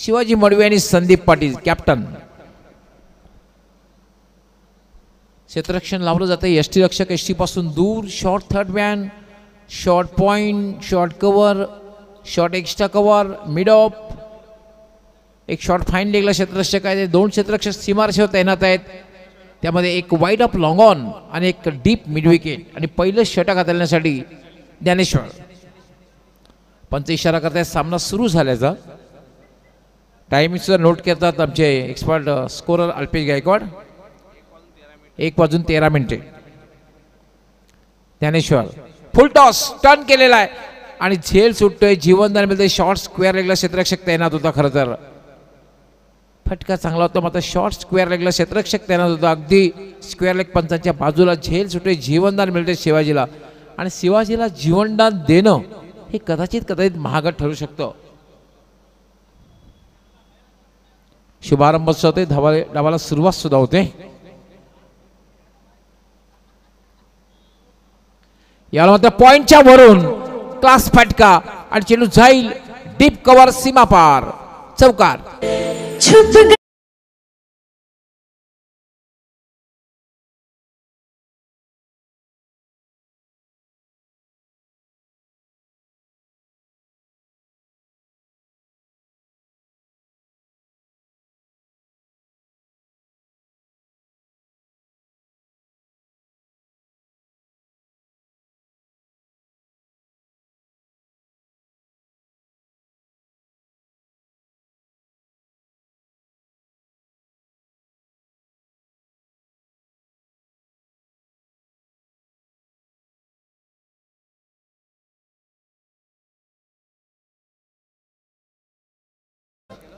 शिवाजी मडवी आणि संदीप पाटील कॅप्टन. क्षेत्ररक्षण लावलं जातं. यष्टी रक्षक यष्टी पासून दूर. Short third man, short point, short cover, short extra cover, mid of. एक शॉर्ट फाईन लेगला क्षेत्ररक्षक आहे. 2 क्षेत्ररक्षक सीमारेषेवर तैनात आहेत. त्यामध्ये एक वाईड ऑफ लॉंग ऑन आणि एक डीप मिड विकेट आणि पहिलं षटक हाताळण्यासाठी ज्ञानेश्वर. पंच इशारा करतायत सामना सुरू झाल्याचा. टायमिंग सुद्धा नोट करतात आमचे एक्सपर्ट स्कोरर अल्पेश गायकवाड. 1:13 ज्ञानेश्वर फुल टॉस टर्न केलेला आहे आणि झेल सुटतोय. जीवनदान मिळते. शॉर्ट स्क्वेअर लेगला क्षेत्ररक्षक तैनात होता. खरं तर फटका चांगला होता, मात्र शॉर्ट स्क्वेअर लेगला क्षेत्ररक्षक तैनात होता. अगदी स्क्वेअर लेग पंचांच्या बाजूला. झेल सुटतोय. जीवनदान मिळते शिवाजीला आणि शिवाजीला जीवनदान देणं हे कदाचित महाग ठरू शकतं. शुभारंभ होते. धावाला सुरुवात सुद्धा होते. याला म्हणतात पॉइंटच्या वरून क्लास फटका आणि चेंडू जाईल डीप कव्हर सीमा पार. चौकार.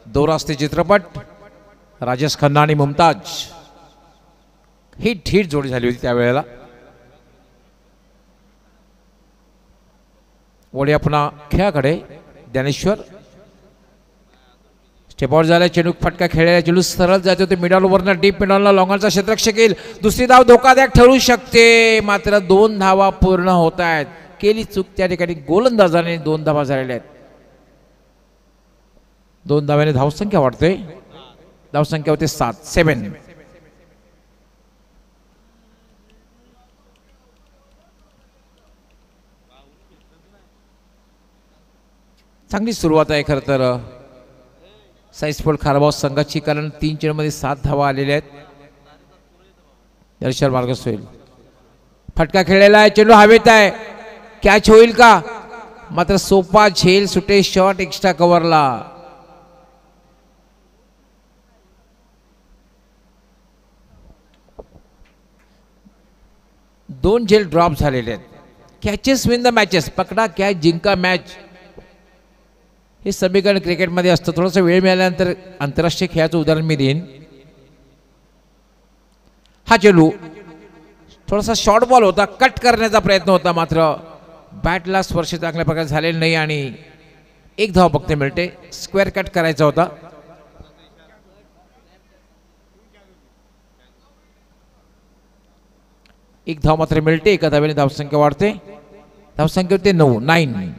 दोरास्ते चित्रपट. राजेश खन्ना आणि मुमताज हिट जोडी झाली होती त्यावेळेला. वळूया पुन्हा खेळाकडे. ज्ञानेश्वर स्टेपआउट झाला. चेंडू फटका खेळलेला. चेंडू सरळ जातो ते मिडल ओव्हरनं डीप मिडलला लॉंगॉनचा क्षेत्ररक्षक येईल. दुसरी धाव धोकादायक ठरू शकते, मात्र 2 धावा पूर्ण होत आहेत. केली चूक त्या ठिकाणी गोलंदाजाने. 2 धावा झालेल्या आहेत. 2 धाव्याने धावसंख्या वाढते. धावसंख्या होते 7. चांगली सुरुवात आहे खरं तर साई स्पोर्ट खारबाव संघाची, कारण 3 चेंडूमध्ये 7 धावा आलेल्या आहेत. दर्शन मार्गस होईल. फटका खेळलेला आहे. चेंडू हवेत आहे. कॅच होईल का? मात्र सोपा झेल सुटे. Short extra कव्हरला. 2 झेल ड्रॉप झालेले आहेत. Catches win the matches. पकडा कॅच जिंका मॅच हे समीकरण क्रिकेटमध्ये असतं. थोडासा वेळ मिळाल्यानंतर आंतरराष्ट्रीय खेळाचं उदाहरण मी देईन. हा चेंडू थोडासा शॉर्ट बॉल होता. कट करण्याचा प्रयत्न होता, मात्र बॅटला स्पर्श चांगल्या प्रकारे झालेला नाही आणि 1 धाव फक्त मिळते. स्क्वेअर कट करायचा होता. एक धाव मात्र मिळते. एका धावेने धावसंख्या वाढते. धावसंख्या होते 9.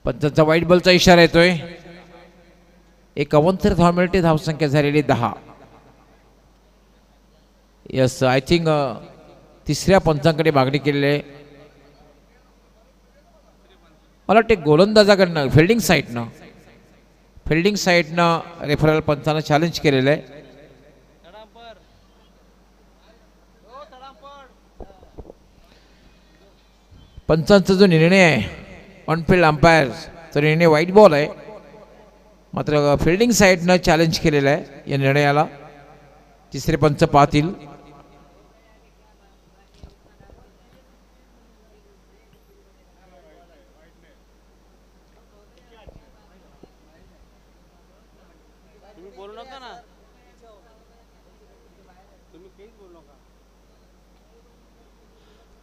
पंचांचा वाईट बॉलचा इशारा येतोय. एक अवंतर धाव मिळते. धावसंख्या झालेली 10. यस, आय थिंक तिसऱ्या पंचांकडे मागणी केलेली आहे. मला वाटते गोलंदाजाकडनं फिल्डिंग साईडनं रेफरल पंचानं चॅलेंज केलेलं आहे. पंचांचा जो निर्णय आहे ऑनफिल्ड अंपायर, तो निर्णय वाईट बॉल आहे, मात्र फिल्डिंग साईडनं चॅलेंज केलेलं आहे या निर्णयाला. तिसरे पंच पाहतील.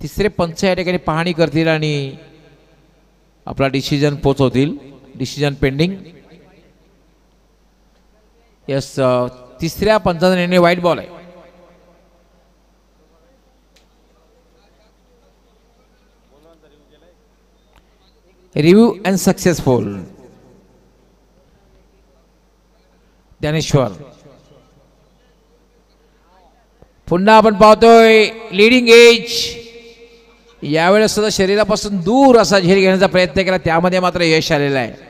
तिसरे पंच या ठिकाणी पाहणी करतील आणि आपला डिसिजन पोचवतील. Decision pending. यस, तिसऱ्या पंचाचा निर्णय वाईट बॉल आहे. Review and successful. ज्ञानेश्वर पुन्हा आपण पाहतोय लीडिंग एज. यावेळेस सुद्धा शरीरापासून दूर असा झेल घेण्याचा प्रयत्न केला, त्यामध्ये मात्र यश आलेलं आहे.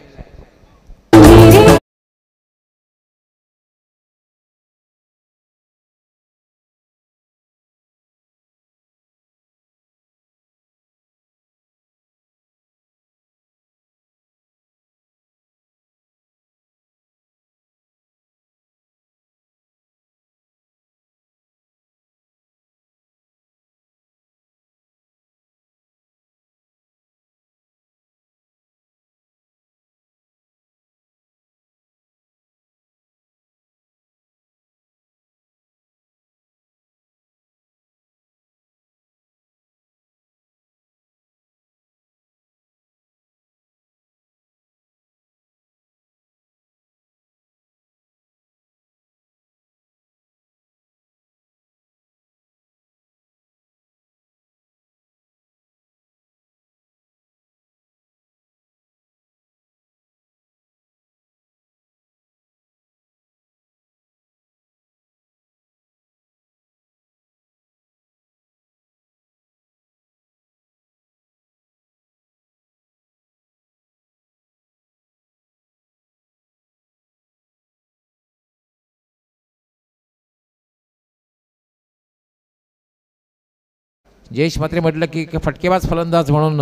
जयेश मात्रे म्हटलं की फटकेबाज फलंदाज म्हणून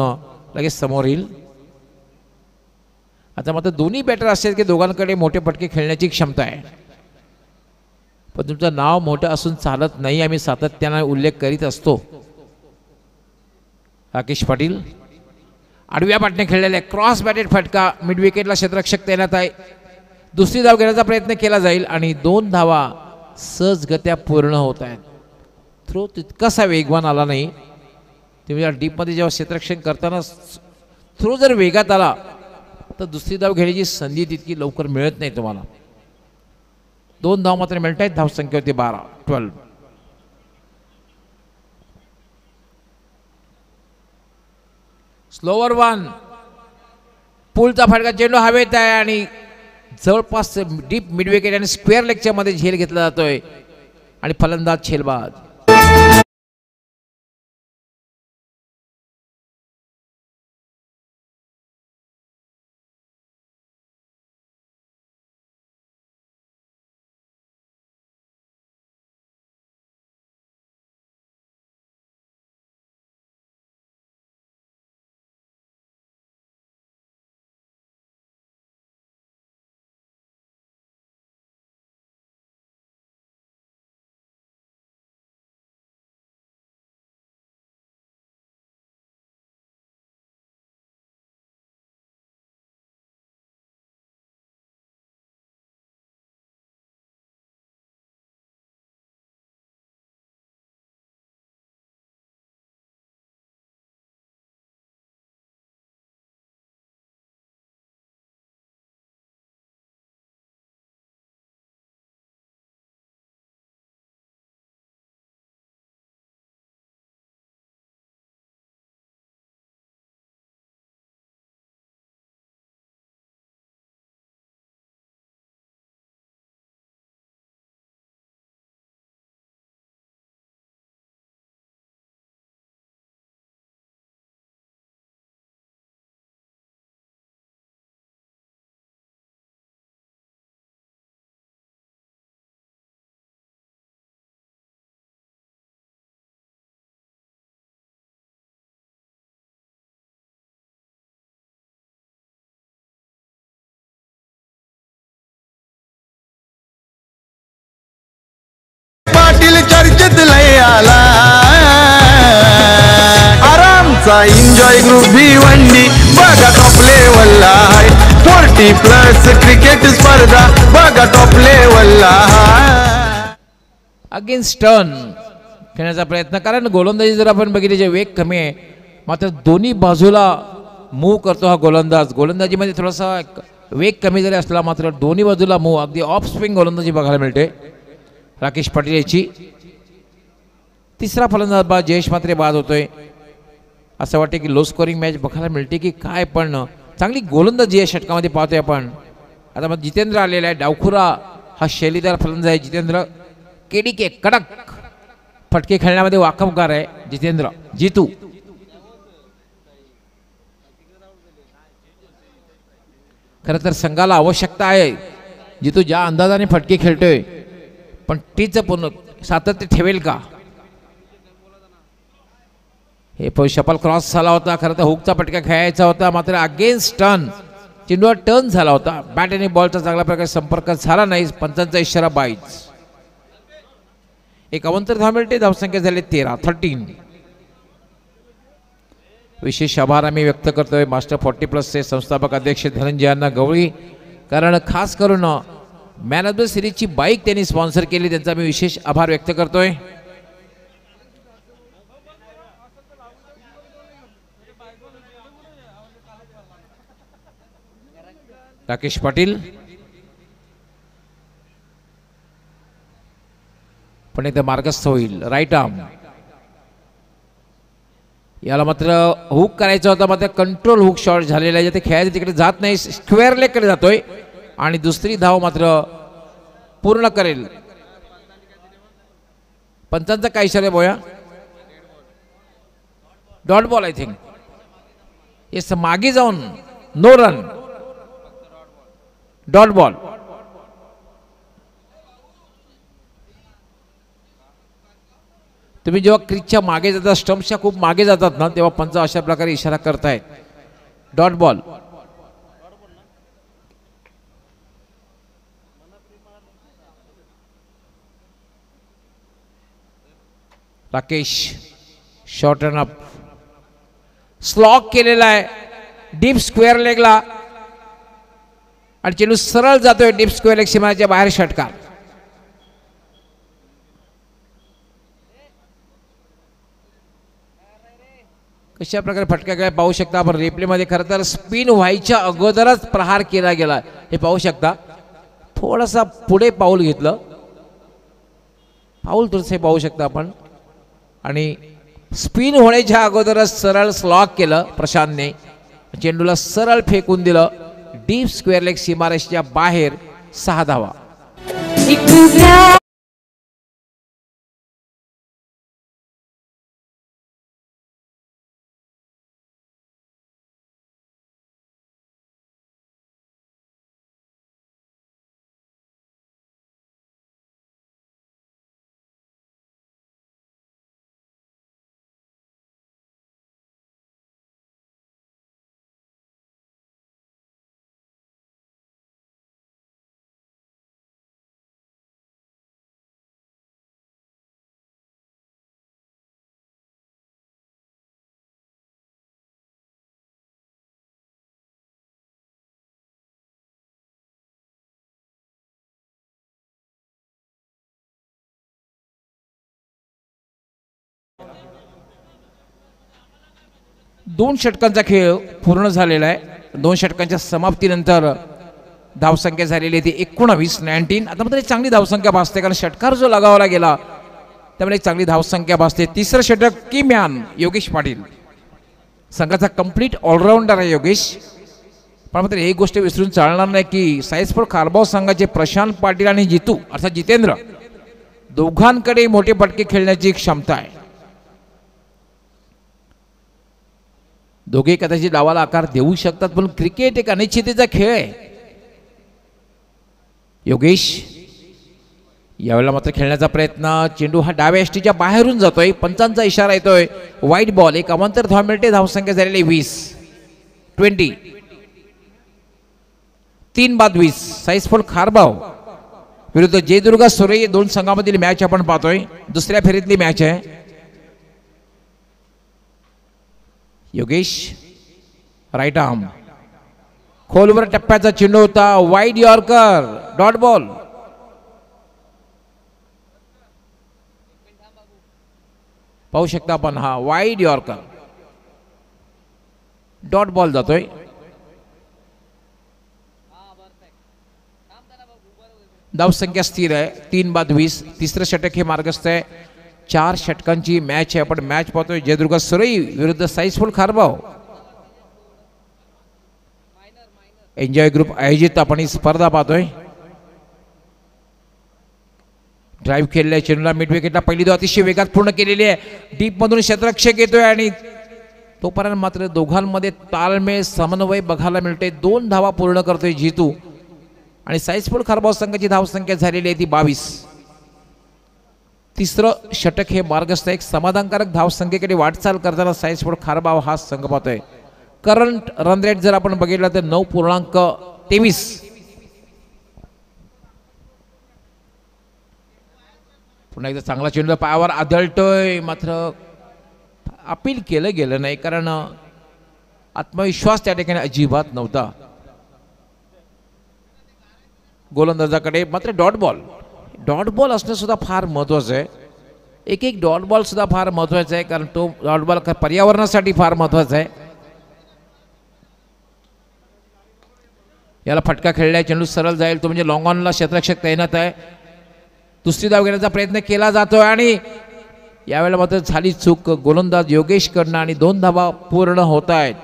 लगेच समोर येईल. आता मात्र दोन्ही बॅटर असतात की दोघांकडे मोठे फटके खेळण्याची क्षमता आहे, पण तुमचं नाव मोठं असून चालत नाही. आम्ही सातत्याने उल्लेख करीत असतो. राकेश पाटील आडव्या पाटने खेळलेले क्रॉस बॅटेड फटका मिड विकेटला क्षेत्ररक्षक तैनात आहे. दुसरी धाव घेण्याचा प्रयत्न केला जाईल आणि 2 धावा सहजगत्या पूर्ण होत आहेत. थ्रो तितकासा वेगवान आला नाही. तुम्ही डीपमध्ये जेव्हा क्षेत्ररक्षण करताना थ्रो जर वेगात आला तर दुसरी धाव घेण्याची संधी तितकी लवकर मिळत नाही तुम्हाला. 2 धाव मात्र मिळत आहेत. धावसंख्या होती 12. स्लोवर 1. पुलचा फटका चेंडू हवेत आहे आणि जवळपास डीप मिड विकेट आणि स्क्वेअर लेगच्या मध्ये झेल घेतला जातोय आणि फलंदाज झेलबाद. चर्चेत लय आला आरामचा एन्जॉय ग्रुप भिवंडी बघा टॉप लेवलला आहे. 40+ क्रिकेट स्पर्धा बघा टॉप लेवलला. अगेन्स्ट टर्न खेळण्याचा प्रयत्न, कारण गोलंदाजी जर आपण बघितली जे वेग कमी आहे, मात्र दोन्ही बाजूला मूव्ह करतो हा गोलंदाज. गोलंदाजीमध्ये थोडासा वेग कमी जरी असला मात्र दोन्ही बाजूला मूव्ह, अगदी ऑफ स्विंग गोलंदाजी बघायला मिळते. राकेश पाटील याची. तिसरा फलंदाज जयेश म्हात्रे बाद होतोय. असं वाटतं की लो स्कोरिंग मॅच बघायला मिळते की काय, पण चांगली गोलंदाजी या षटकामध्ये पाहतोय आपण. आता मग जितेंद्र आलेला आहे. डावखुरा हा शैलीदार फलंदाज आहे जितेंद्र. केडीके कडक फटके खेळण्यामध्ये वाकबगार आहे जितेंद्र. जितू खरं तर संघाला आवश्यकता आहे जितू ज्या अंदाजाने फटके खेळतोय, पण तीच पूर्ण सातत्य ठेवेल का. हे शपल क्रॉस झाला होता. खरं तर हुकचा फटका खेळायचा होता, मात्र अगेन्स्ट टर्न चेंडूवर टर्न झाला होता. बॅट आणि बॉलचा चांगल्या प्रकारे संपर्क झाला नाही. पंचांचा इशारा बाईज. एक अवंतर धाव मिळते. धावसंख्या झाली 13. विशेष आभार आम्ही व्यक्त करतोय मास्टर 40+ संस्थापक अध्यक्ष धनंजय अण्णा गवळी, कारण खास करून मॅन ऑफ द सिरीजची बाईक त्यांनी स्पॉन्सर केली, त्यांचा मी विशेष आभार व्यक्त करतोय. राकेश पाटील पण एकदा मार्गस्थ होईल. राईट आर्म याला मात्र हुक करायचा होता, मात्र कंट्रोल हुक शॉट झालेला आहे. ते खेळायचं तिकडे जात नाही, स्क्वेअर लेगकडे जातोय आणि दुसरी धाव मात्र पूर्ण करेल. पंचांचा काय इशारा बोया. Dot ball I think. Yes, मागे जाऊन नो रन. Dot ball. तुम्ही जेव्हा क्रिजच्या मागे जाता, स्टंप्सच्या खूप मागे जातात ना, तेव्हा पंच अशा प्रकारे इशारा करतायत. Dot ball. Rakesh short run up slog केलेला आहे डीप स्क्वेअर लेगला आणि चेंडू सरळ जातोय डीप स्क्वेअर लेग सीमाच्या बाहेर. षटकार. कशा प्रकारे फटका काय पाहू शकता आपण रिप्ले मध्ये. खरं तर स्पिन व्हायच्या अगोदरच प्रहार केला गेला हे पाहू शकता. थोडासा पुढे पाऊल घेतलं, पाऊल थोडंसं पाहू शकता आपण, आणि स्पिन होण्याच्या अगोदरच सरळ स्लॉक केलं प्रशांतने. चेंडूला सरळ फेकून दिलं डीप स्क्वेअर लेग सीमारेषेच्या बाहेर. 6 धावा. दोन षटकांचा खेळ पूर्ण झालेला आहे. 2 षटकांच्या समाप्तीनंतर धावसंख्या झालेली आहे ती 19. आता मात्र एक चांगली धावसंख्या भासते, कारण षटकार जो लगावला गेला त्यामुळे एक चांगली धावसंख्या भासते. तिसरं षटक की मॅन योगेश पाटील. संघाचा कंप्लीट ऑलराऊंडर आहे योगेश. पण मात्र एक गोष्ट विसरून चालणार नाही की साईस्पोर्ट खारबाव संघाचे प्रशांत पाटील आणि जितू अर्थात जितेंद्र दोघांकडे मोठे फटके खेळण्याची क्षमता आहे. दोघे कदाचित डावाला आकार देऊ शकतात, पण क्रिकेट एक अनिश्चिततेचा खेळ आहे. योगेश यावेळेला मात्र खेळण्याचा प्रयत्न. चेंडू हा डाव्या एसटीच्या बाहेरून जातोय. पंचांचा इशारा येतोय वाईट बॉल. एक अवांतर धाव मिळते. धावसंख्या झालेली 20. 3 बाद 20. साईस्पोर्ट खारबाव विरुद्ध जयदुर्गा सुरे. 2 संघामधील मॅच आपण पाहतोय. दुसऱ्या फेरीतली मॅच आहे. योगेश राईट आर्म खोलवर टप्प्याचा चेंडू होता. Wide yorker. Dot ball. पाहू शकता आपण हा वाईड यॉर्कर. डॉट बॉल जातोय. धावसंख्या स्थिर आहे 3/20. तिसरं षटक हे मार्गस्थ आहे. 4 षटकांची मॅच आहे. आपण मॅच पाहतोय जयदुर्ग सरई विरुद्ध साईसफुल खारबाव. एन्जॉय ग्रुप आयोजित आपण ही स्पर्धा पाहतोय. ड्राईव्ह केलेल्या चेंडूला मिड विकेटला पहिली धाव अतिशय वेगात पूर्ण केलेली आहे. डीप मधून क्षेत्ररक्षक येतोय आणि तोपर्यंत मात्र दोघांमध्ये ताळमेळ समन्वय बघायला मिळते. 2 धावा पूर्ण करतोय जितू आणि साईसफुल खारबाव संघाची धावसंख्या झालेली आहे ती 22. तिसरं षटक हे मार्गस्थ एक समाधानकारक धावसंख्येकडे वाटचाल करताना साईसफुल खारबाव हा संघ पाहतोय. करंट रन रेट जर आपण बघितलं तर 9.23. पुन्हा एकदा चांगला चेंडू पायावर आदळतोय मात्र अपील केलं गेलं नाही कारण आत्मविश्वास त्या ठिकाणी अजिबात नव्हता. गोलंदाजाकडे मात्र डॉट बॉल असणं सुद्धा फार महत्त्वाचं आहे. एक डॉट बॉल सुद्धा फार महत्त्वाचा आहे कारण तो डॉट बॉल पर्यावरणासाठी फार महत्त्वाचा आहे. याला फटका खेळलाय. चेंडू सरळ जाईल तो म्हणजे लॉंग ऑनला क्षेत्ररक्षक तैनात आहे. दुसरी धाव घेण्याचा प्रयत्न केला जातोय आणि यावेळेला मात्र झाली चूक गोलंदाज योगेश कडनं आणि 2 धावा पूर्ण होत आहेत.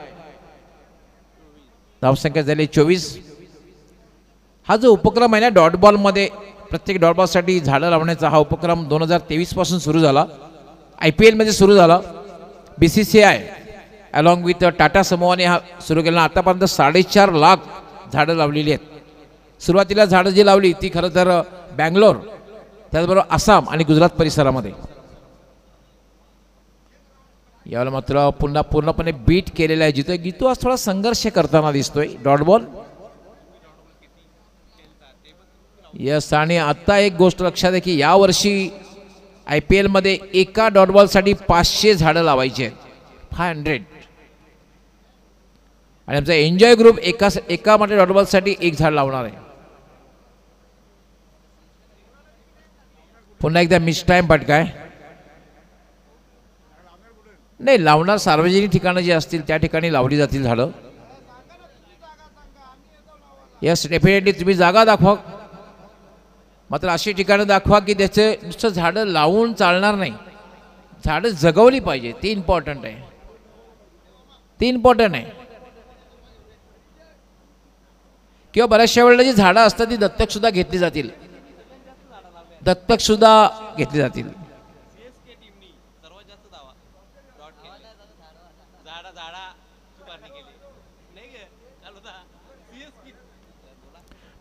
धावसंख्या झाली 24. हा जो उपक्रम आहे ना डॉट बॉलमध्ये प्रत्येक डॉट बॉलसाठी झाडं लावण्याचा हा उपक्रम 2023 पासून सुरू झाला. IPL मध्ये सुरू झाला. BCCI अलॉंग विथ टाटा समूहाने हा सुरू केला. आतापर्यंत 4.5 लाख झाडं लावलेली आहेत. सुरुवातीला झाडं जी लावली ती खरं तर बँगलोर त्याचबरोबर आसाम आणि गुजरात परिसरामध्ये. यावेळेला मात्र पुन्हा पूर्णपणे बीट केलेला आहे जिथे गीतू आज थोडा संघर्ष करताना दिसतोय. Dot ball yes. आणि आता एक गोष्ट लक्षात आहे की यावर्षी IPL मध्ये एका डॉट बॉलसाठी 500 झाडं लावायची आहेत. 500. आणि आमचा एन्जॉय ग्रुप एका म्हणजे डॉट बॉलसाठी 1 झाड लावणार आहे. पुन्हा एकदा मिस टाइम फटका नाही लावणार. सार्वजनिक ठिकाणं जी असतील त्या ठिकाणी लावली जातील झाडं. यस डेफिनेटली तुम्ही जागा दाखवा मात्र अशी ठिकाणं दाखवा की त्याचे नुसतं झाडं लावून चालणार नाही. झाडं जगवली पाहिजे. ते इम्पॉर्टंट आहे. किंवा बऱ्याचशा वेळेला जी झाडं असतात ती दत्तक सुद्धा घेतली जातील.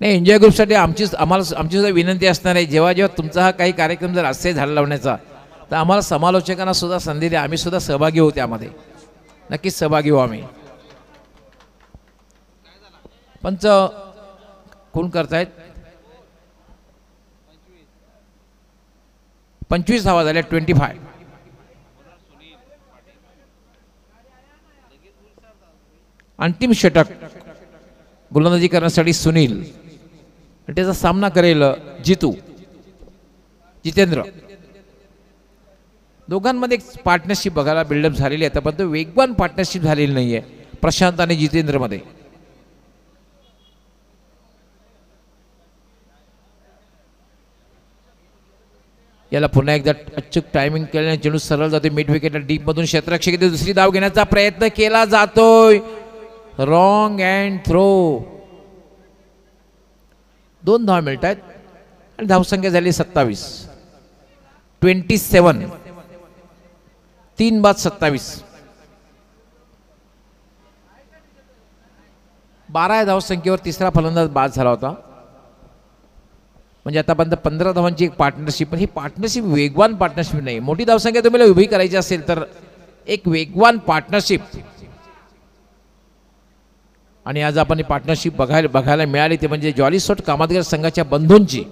नाही एन्जॉय ग्रुपसाठी आमची सुद्धा विनंती असणार आहे जेव्हा तुमचा हा काही कार्यक्रम जर असेल झाडं लावण्याचा तर आम्हाला समालोचकांना सुद्धा संधी द्या. आम्ही सुद्धा सहभागी होऊ त्यामध्ये. नक्कीच सहभागी होऊ आम्ही. पंच कोण करतायत? 25 धावा झाल्या. 25. अंतिम षटक गोलंदाजी करण्यासाठी सुनील त्याचा सामना करेल जितेंद्र. दोघांमध्ये एक पार्टनरशिप बघायला बिल्डअप झालेली आहे पण तो वेगवान पार्टनरशिप झालेली नाहीये प्रशांत आणि जितेंद्र मध्ये. याला पुन्हा एकदा अचूक टायमिंग केल्याने चेंडू सरळ जाते मिड विकेटला. डीप मधून क्षेत्ररक्षक दुसरी धाव घेण्याचा प्रयत्न केला जातोय. Wrong and throw. 2 धावा मिळत आहेत आणि धावसंख्या झाली 27. 27. 3/27. 12 धावसंख्येवर तिसरा फलंदाज बाद झाला होता. म्हणजे आतापर्यंत 15 धावांची एक पार्टनरशिप. पण ही पार्टनरशिप वेगवान पार्टनरशिप नाही. मोठी धावसंख्या तुम्हाला उभी करायची असेल तर एक वेगवान पार्टनरशिप. आणि आज आपण ही पार्टनरशिप बघायला मिळाली ते म्हणजे जॉलीसोट कामतगर संघाच्या बंधूंची.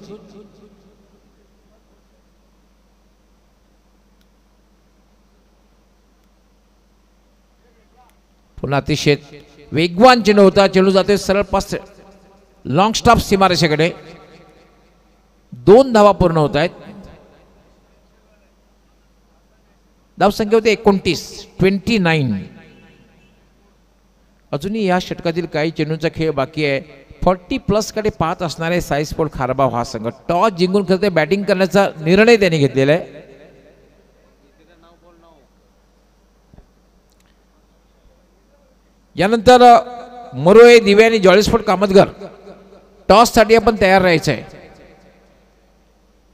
पुन्हा अतिशय वेगवान चेंडू होता. चेंडू जातोय सरळ पास लॉंग स्टॉप सीमारेषेकडे. 2 धावा पूर्ण होत आहेत. धावसंख्या होती 29. अजूनही या षटकातील काही चेंडूंचा खेळ बाकी आहे. 40+ कडे पाहत असणारे साई स्पोर्ट खारबाव हा संघ टॉस जिंकून खरं ते बॅटिंग करण्याचा निर्णय त्यांनी घेतलेला आहे. यानंतर मरोळे दिवे आणि जॉली स्पोर्ट कामतगर टॉस साठी आपण तयार राहायचं आहे,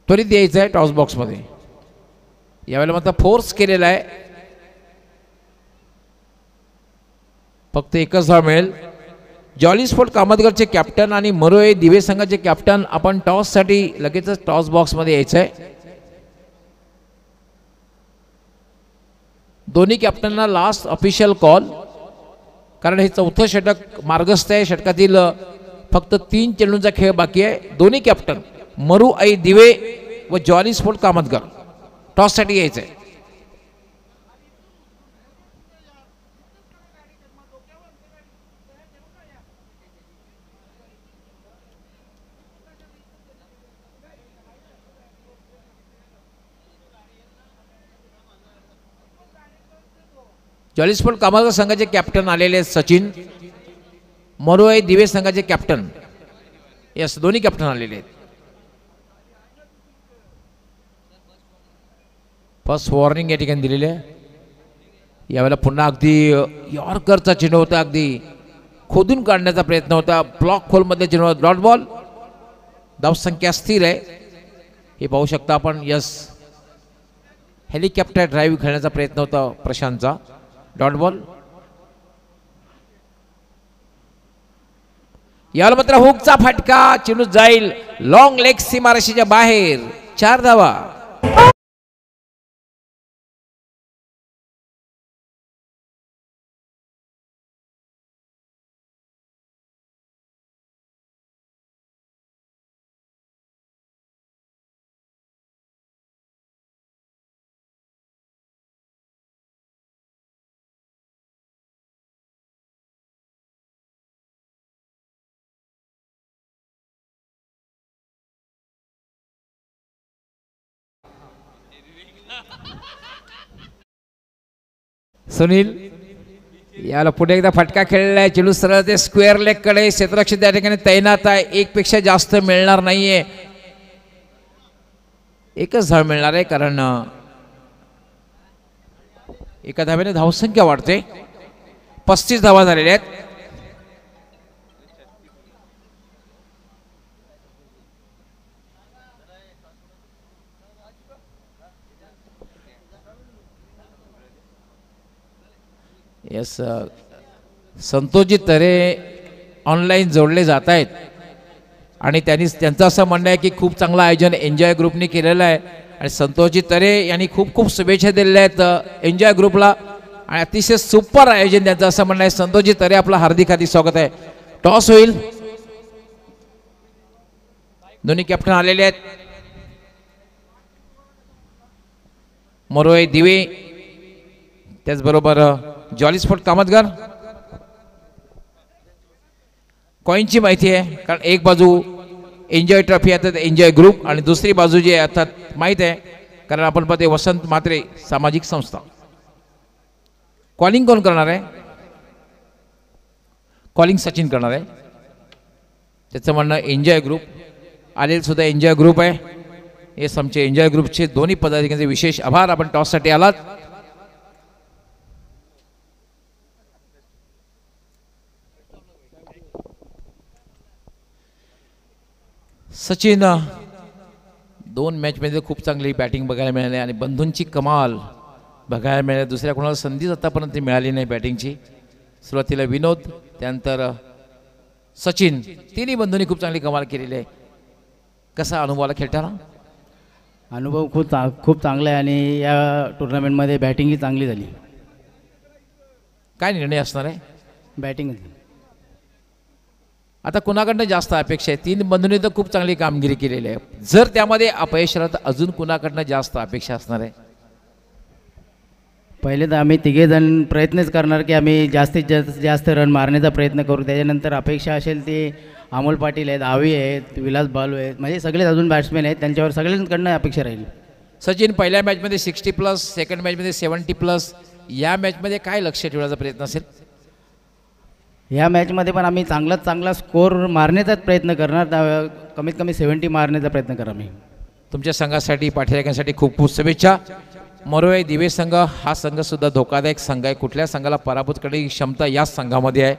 त्वरित यायचं आहे टॉस बॉक्समध्ये. यावेळेला मात्र फोर्स केलेला आहे, फक्त एकच धाव मिळेल. जॉली स्पोर्ट कामतगरचे कॅप्टन आणि मरोळे दिवे संघाचे कॅप्टन आपण टॉस साठी लगेचच टॉस बॉक्स मध्ये यायचं आहे. दोन्ही कॅप्टनना लास्ट ऑफिशियल कॉल, कारण हे चौथं षटक मार्गस्थ आहे. षटकातील फक्त 3 चेंडूंचा खेळ बाकी आहे. दोन्ही कॅप्टन मरुआई दिवे व जॉली स्पोर्ट कामतगर टॉस साठी यायचं आहे. जॉली स्पोर्ट कामतगर संघाचे कॅप्टन आलेले सचिन, मरुआई दिवे संघाचे कॅप्टन, यस दोन्ही कॅप्टन आलेले आहेत. फर्स्ट वॉर्निंग या ठिकाणी दिलेली आहे. यावेळेला पुन्हा अगदी यॉर्करचा चेंडू होता, अगदी खोदून काढण्याचा प्रयत्न होता. ब्लॉक खोलमध्ये चेंडू, डॉट बॉल. धावसंख्या स्थिर आहे, हे पाहू शकता आपण. यस, हेलिकॉप्टर ड्राईव्ह खेळण्याचा प्रयत्न होता प्रशांतचा. Dot ball. याला मात्र हुकचा फटका, चेंडू जाईल लॉंग लेग सीमारेषेच्या बाहेर. 4 धावा. सुनील याला पुढे एकदा फटका खेळलेला आहे. चेंडू सरळ ते स्क्वेअर लेग कडे. क्षेत्ररक्षक त्या ठिकाणी तैनात आहे. 1 पेक्षा जास्त मिळणार नाहीये, एकच धाव मिळणार आहे, कारण एका धावेने धावसंख्या वाढते. 35 धावा झालेल्या आहेत. यस, संतोषजी तरे ऑनलाईन जोडले जात आहेत आणि त्यांचं असं म्हणणं आहे की खूप चांगलं आयोजन एन्जॉय ग्रुपने केलेलं आहे आणि संतोषजी तरे यांनी खूप खूप शुभेच्छा दिलेल्या आहेत एन्जॉय ग्रुपला आणि अतिशय सुपर आयोजन त्यांचं असं म्हणणं आहे. संतोषजी तरे आपलं हार्दिक हार्दिक स्वागत आहे. टॉस होईल. दोन्ही कॅप्टन आलेले आहेत. मरोळे दिवे, त्याचबरोबर जॉली स्पोर्ट कामतगर. कॉईनची माहिती आहे, कारण एक बाजू एन्जॉय ट्रॉफी अर्थात एन्जॉय ग्रुप आणि दुसरी बाजू जी आहे अर्थात माहीत आहे, कारण आपण पाहते वसंत मात्रे सामाजिक संस्था. कॉलिंग कोण करणार आहे? कॉलिंग सचिन करणार आहे. त्याचं म्हणणं एन्जॉय ग्रुप आलेल सुद्धा एन्जॉय ग्रुप आहे. हे आमचे एन्जॉय ग्रुपचे दोन्ही पदाधिकाऱ्यांचे विशेष आभार. आपण टॉससाठी आलात. सचिन 2 मॅचमध्ये खूप चांगली बॅटिंग बघायला मिळाली आणि बंधूंची कमाल बघायला मिळाली. दुसऱ्या कोणाला संधीच आतापर्यंत मिळाली नाही बॅटिंगची. सुरुवातीला विनोद, त्यानंतर सचिन, तिन्ही बंधूंनी खूप चांगली कमाल केलेली आहे. कसा अनुभव आला खेळताना? अनुभव खूप चांगला आहे आणि या टुर्नामेंटमध्ये बॅटिंगही चांगली झाली. काय निर्णय असणार आहे? बॅटिंग. आता कुणाकडनं जास्त अपेक्षा आहे? 3 बंधूंनी तर खूप चांगली कामगिरी केलेली आहे. जर त्यामध्ये अपयश राहिलं तर अजून कुणाकडनं जास्त अपेक्षा असणार आहे? पहिले तर आम्ही तिघेजण प्रयत्नच करणार की आम्ही जास्तीत जास्त रन मारण्याचा प्रयत्न करू. त्याच्यानंतर अपेक्षा असेल ती अमोल पाटील आहेत, आवी आहेत, विलास बालू आहेत, म्हणजे सगळेच अजून बॅट्समॅन आहेत, त्यांच्यावर सगळ्यांकडनं अपेक्षा राहील. सचिन पहिल्या मॅचमध्ये 60+, सेकंड मॅचमध्ये 70+, या मॅचमध्ये काय लक्ष ठेवण्याचा प्रयत्न असेल? ह्या मॅचमध्ये पण आम्ही चांगला स्कोर मारण्याचाच प्रयत्न करणार. कमीत कमी 70 मारण्याचा प्रयत्न करा आम्ही. तुमच्या संघासाठी पाठीराख्यांसाठी खूप खूप शुभेच्छा. मोरवाई दिवे संघ हा संघ सुद्धा धोकादायक संघ आहे. कुठल्या संघाला पराभूत करण्याची क्षमता याच संघामध्ये आहे.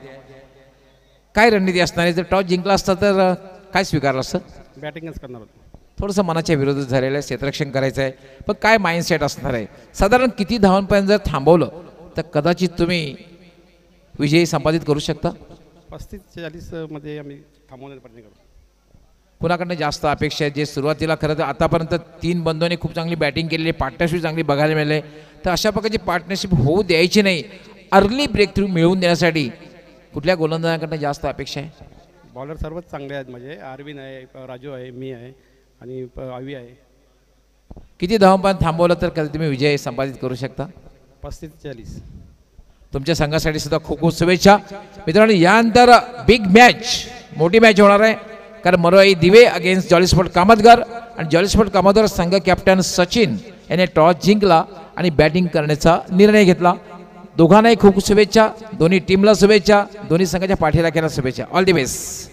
काय रणनीती असणार आहे? जर टॉस जिंकला असता तर काय स्वीकारलं असतं? बॅटिंगच करणार होतो. थोडंसं मनाच्या विरोधात झालेलं आहे, क्षेत्ररक्षण करायचं आहे, पण काय माइंडसेट असणार आहे? साधारण किती धावांपर्यंत जर थांबवलं तर कदाचित तुम्ही विजयी संपादित करू शकता? 35-40 मध्ये आम्ही थांबवण्याचा प्रयत्न करू. कुणाकडनं जास्त अपेक्षा आहे? जे सुरुवातीला खरं तर आतापर्यंत 3 बंधूंनी खूप चांगली बॅटिंग केलेली, पार्टनरशिप चांगली बघायला मिळाली, तर अशा प्रकारची पार्टनरशिप होऊ द्यायची नाही. अर्ली ब्रेक थ्रू मिळवून देण्यासाठी कुठल्या गोलंदाजांकडनं जास्त अपेक्षा आहे? बॉलर सर्वच चांगले आहेत. म्हणजे अरविंद आहे, राजू आहे, मी आहे आणि आवी आहे. किती धावांपर्यंत थांबवलं तर कधी तुम्ही विजय संपादित करू शकता? 35-40. तुमच्या संघासाठी सुद्धा खूप खूप शुभेच्छा. मित्रांनो, यानंतर बिग मॅच, मोठी मॅच होणार आहे. कारण मोरवाई दिवे अगेन्स्ट जॉली स्पोर्ट कामतगर, आणि जॉली स्पोर्ट कामतगर संघ कॅप्टन सचिन याने टॉस जिंकला आणि बॅटिंग करण्याचा निर्णय घेतला. दोघांनाही खूप खूप शुभेच्छा. दोन्ही टीमला शुभेच्छा. दोन्ही संघाच्या पाठीराख्यांना शुभेच्छा. All the best.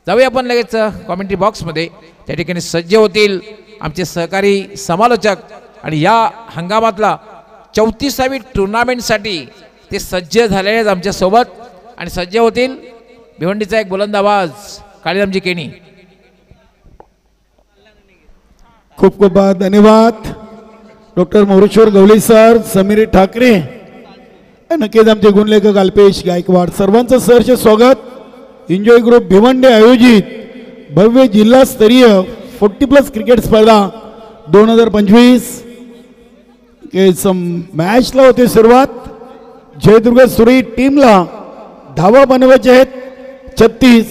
जाऊया आपण लगेच कॉमेंट्री बॉक्समध्ये. त्या ठिकाणी सज्ज होतील आमचे सहकारी समालोचक, आणि या हंगामातला 34वी टुर्नामेंटसाठी ते सज्ज झालेले आहेत आमच्यासोबत. आणि सज्ज होतील भिवंडीचा एक बुलंदाबाज काळीरामजी केनी. खूप खूप धन्यवाद डॉक्टर मोरेश्वर गवळी सर, समीर ठाकरे, नक्कीच आमचे गुणलेखक अल्पेश गायकवाड, सर्वांचं सहर्ष स्वागत. एन्जॉय ग्रुप भिवंडी आयोजित भव्य जिल्हास्तरीय 40+ क्रिकेट स्पर्धा 2025 मॅचला होते सुरुवात. जयदुर्ग सुरी टीमला धावा बनवायचे आहेत 36,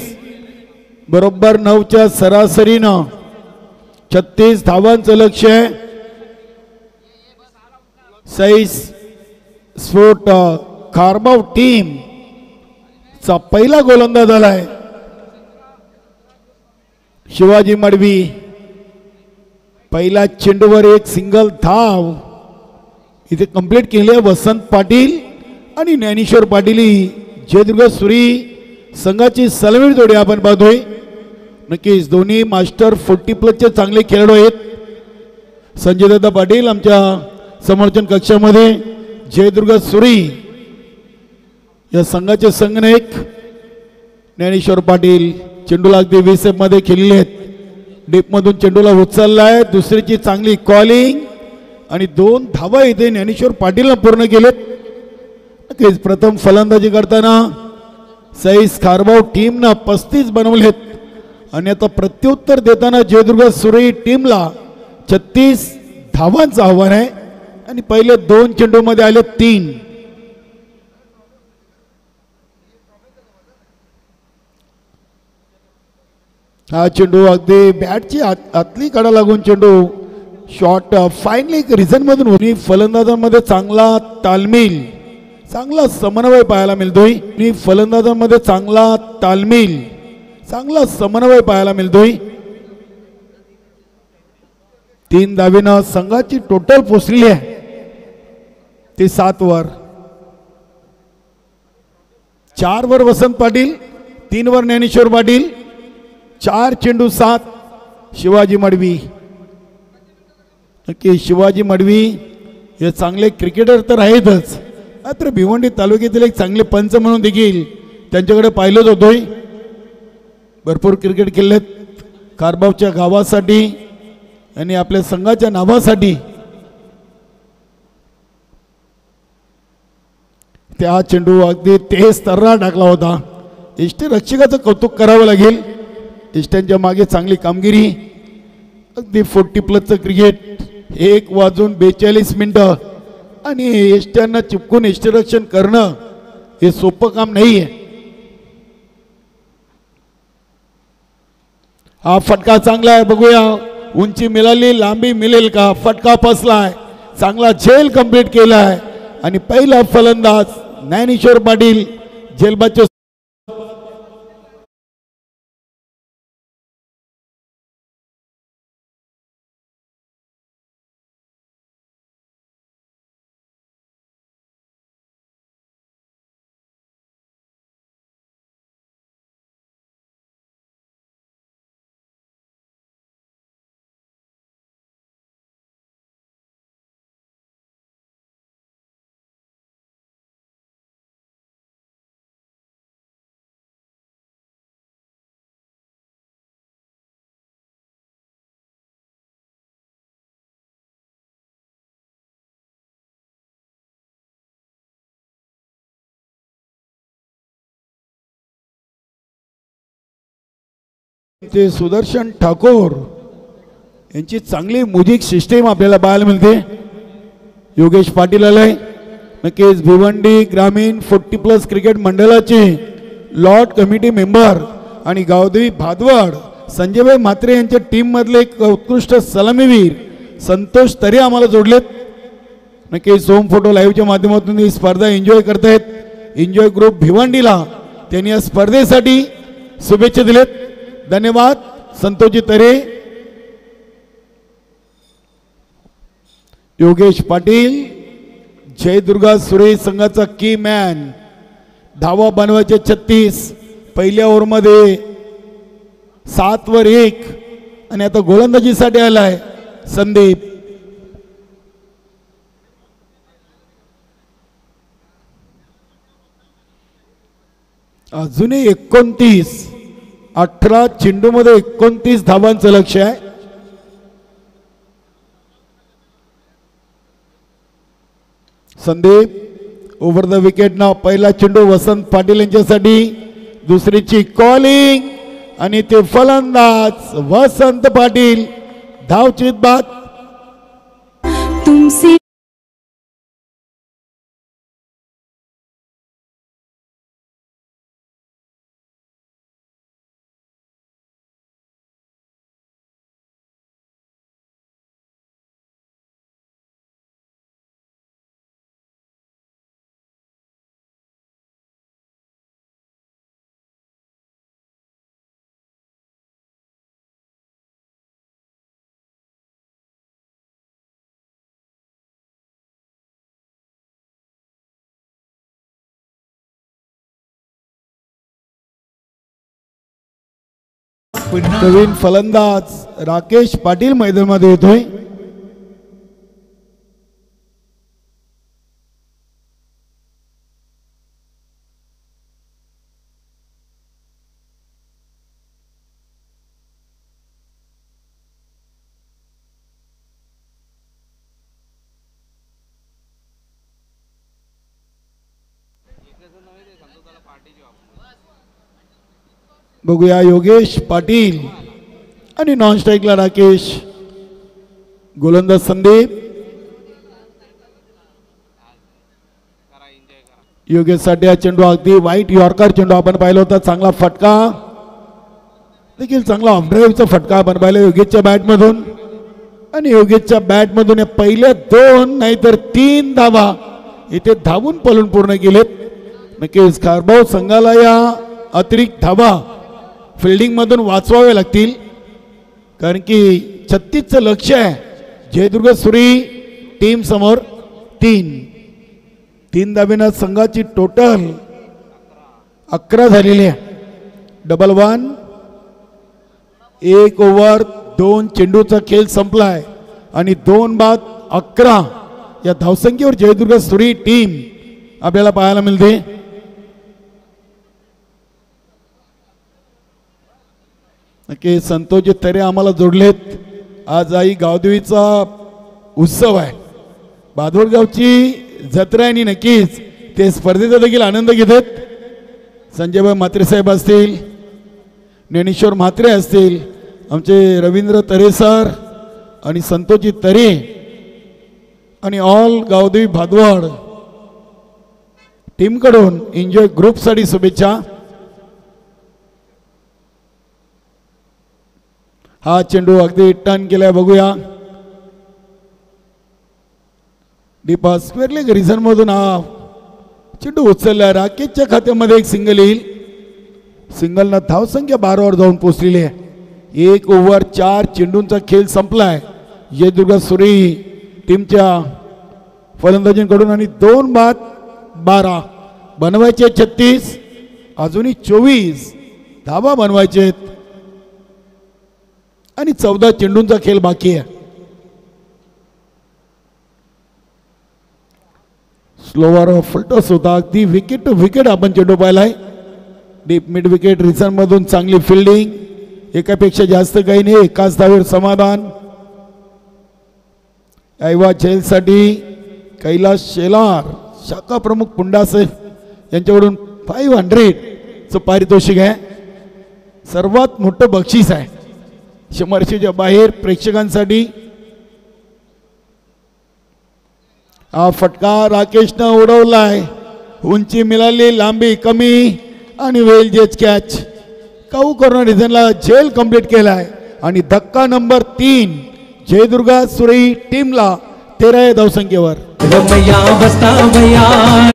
बरोबर 9च्या सरासरीनं 36 धावांचं लक्ष आहे. 6 स्फोट खारबाव टीम चा पहिला गोलंदाज आलाय शिवाजी मडवी. पहिला चेंडूवर एक सिंगल धाव इथे कंप्लीट केली आहे. वसंत पाटील आणि ज्ञानेश्वर पाटील जयदुर्ग सुरी संघाची सलामी जोडी आपण पाहतोय. नक्कीच दोन्ही मास्टर 40+ चे चांगले खेळाडू आहेत. संजयदादा पाटील आमच्या समर्थन कक्षामध्ये, जयदुर्ग सुरी या संघाचे संघनायक ज्ञानेश्वर पाटील चेंडूला अगदी 20 मध्ये खेळले आहेत. डीपमधून चेंडूला उचलला आहे. दुसरीची चांगली कॉलिंग आणि 2 धावा इथे ज्ञानेश्वर पाटीलला पूर्ण केलेत. नक्कीच प्रथम फलंदाजी करताना सईस खारबाव टीमनं 35 बनवलेत, आणि आता प्रत्युत्तर देताना जयदुर्ग सुरी टीमला 36 धावांचं आव्हान आहे. आणि पहिले 2 चेंडूमध्ये आले 3. हा चेंडू अगदी बॅटची आतली कडा लागून चेंडू शॉट फायनली रिझन मधून होणी. फलंदाजांमध्ये चांगला तालमेल, चांगला समन्वय पाहायला मिळतोय. फलंदाजांमध्ये चांगला तालमेल, चांगला समन्वय पाहायला मिळतोय. 3 धावेनं संघाची टोटल पोचली आहे ते 7 वर. 4 वर वसंत पाटील, 3 वर ज्ञानेश्वर पाटील, 4 चेंडू 7 शिवाजी मडवी. नक्की शिवाजी मडवी हे चांगले क्रिकेटर तर आहेतच, मात्र भिवंडी तालुक्यातील एक चांगले पंच म्हणून देखील त्यांच्याकडे पाहिलंच होतोय. भरपूर क्रिकेट खेळलेत कारबावच्या गावासाठी आणि आपल्या संघाच्या नावासाठी. त्या चेंडू अगदी तेज तर्रा टाकला होता. यष्टीरक्षकाचं कौतुक करावं लागेल. यष्ट्यांच्या मागे चांगली कामगिरी. अगदी 40+ क्रिकेट 1:42 आणि यष्ट्यांना चिपकून यष्टीरक्षण करणं हे सोपं काम नाही आहे. हा फटका चांगला आहे, बघूया उंची मिळाली, लांबी मिळेल का. फटका फसलाय, चांगला झेल कंप्लीट केलाय आणि पहिला फलंदाज ज्ञानेश्वर पाटील झेलबादच्या ते सुदर्शन ठाकूर यांची चांगली म्युझिक सिस्टीम आपल्याला पाहायला मिळते. योगेश पाटील आलाय. नक्कीच भिवंडी ग्रामीण 40+ क्रिकेट मंडळाचे लॉट कमिटी मेंबर आणि गावदेवी भादवड संजयभाई म्हात्रे यांच्या टीम मधले एक उत्कृष्ट सलामीवीर संतोष तरे आम्हाला जोडलेत. नक्कीच होम फोटो लाईव्हच्या माध्यमातून ही स्पर्धा एन्जॉय करतायत. एन्जॉय ग्रुप भिवंडीला त्यांनी या स्पर्धेसाठी शुभेच्छा दिलेत. धन्यवाद संतोषजी तरे. योगेश पाटील जयदुर्गा सुरेश संघाचा की मॅन. धावा बनवायचे 36. पहिल्या ओव्हरमध्ये 7 वर 1 आणि आता गोलंदाजीसाठी आलाय संदीप. अजूनही 29. 18 चेंडूमध्ये 29 धावांचं लक्ष आहे. संदीप ओव्हर द विकेट ना. पहिला चेंडू वसंत पाटील यांच्यासाठी. दुसरीची कॉलिंग आणि ते फलंदाज वसंत पाटील. धावचीत बाद. तुमसे नवीन फलंदाज राकेश पाटील मैदानामध्ये येतोय. बघूया योगेश पाटील आणि नॉन स्ट्राईकला राकेश. गोलंदाज संदीप. योगेशसाठी हा चेंडू अगदी वाईट यॉर्कर चेंडू आपण पाहिला होता. चांगला फटका देखील चांगला ऑफ ड्राईव्हचा फटका आपण पाहिला योगेशच्या बॅटमधून. आणि योगेशच्या बॅटमधून या पहिल्या 2 नाहीतर 3 धावा इथे धावून पळून पूर्ण केलेत. नक्कीच खारबाव संघाला या अतिरिक्त धावा फिल्डिंग मधून वाचवावे लागतील. कारण की 36चं लक्ष आहे जयदुर्ग सुरी टीम समोर. 3 धाब्यानं संघाची टोटल 11 झालेली आहे. 1-1. 1 ओव्हर 2 चेंडूचा खेळ संपलाय आणि 2 बाद 11 या धावसंख्येवर जयदुर्ग सुरी टीम आपल्याला पाहायला मिळते. नक्की संतोषजी तरे आम्हाला जोडलेत. आज आई गावदेवीचा उत्सव आहे. भादवडगावची जत्रा आणि नक्कीच ते स्पर्धेचा देखील आनंद घेतात. संजयभाई म्हात्रे साहेब असतील, ज्ञानेश्वर म्हात्रे असतील, आमचे रवींद्र तरे सर आणि संतोषजी तरे आणि ऑल गावदेवी भादवड टीमकडून एन्जॉय ग्रुपसाठी शुभेच्छा. हा चेंडू अगदी टर्न केलाय. बघूया डीपा स्क्वेअर लेग रिझन मधून हा चेंडू उचलला. राकेशच्या खात्यामध्ये एक सिंगल येईल. सिंगलनं धावसंख्या 12 वर जाऊन पोहोचलेली आहे. 1 ओव्हर 4 चेंडूंचा खेळ संपलाय जयदुर्ग सुरी टीमच्या फलंदाजींकडून. आणि 2 बाद 12 बनवायचे 36. अजूनही 24 धावा बनवायचे आहेत आणि 14 चेंडूंचा खेळ बाकी आहे. स्लोवर फुलटॉस होता. अगदी विकेट टू विकेट आपण चेंडू पाहिलाय. डीप मिड विकेट रिझन मधून चांगली फिल्डिंग. एकापेक्षा जास्त काही नाही. एकाच धावेवर समाधान. ऐवा झेलसाठी कैलास शेलार शाखा प्रमुख पुंडासे यांच्याकडून 500चं पारितोषिक आहे. सर्वात मोठं बक्षीस आहे. शंभरशेच्या बाहेर प्रेक्षकांसाठी. हा फटका राकेशनं उडवलाय. उंची मिळाली, लांबी कमी आणि वेल जेच कॅच. काऊ कॉर्नर रिझनला झेल कंप्लीट केलाय आणि धक्का नंबर 3 जयदुर्गा सुरई टीमला 13 धावसंख्येवर. रमया बसतावया.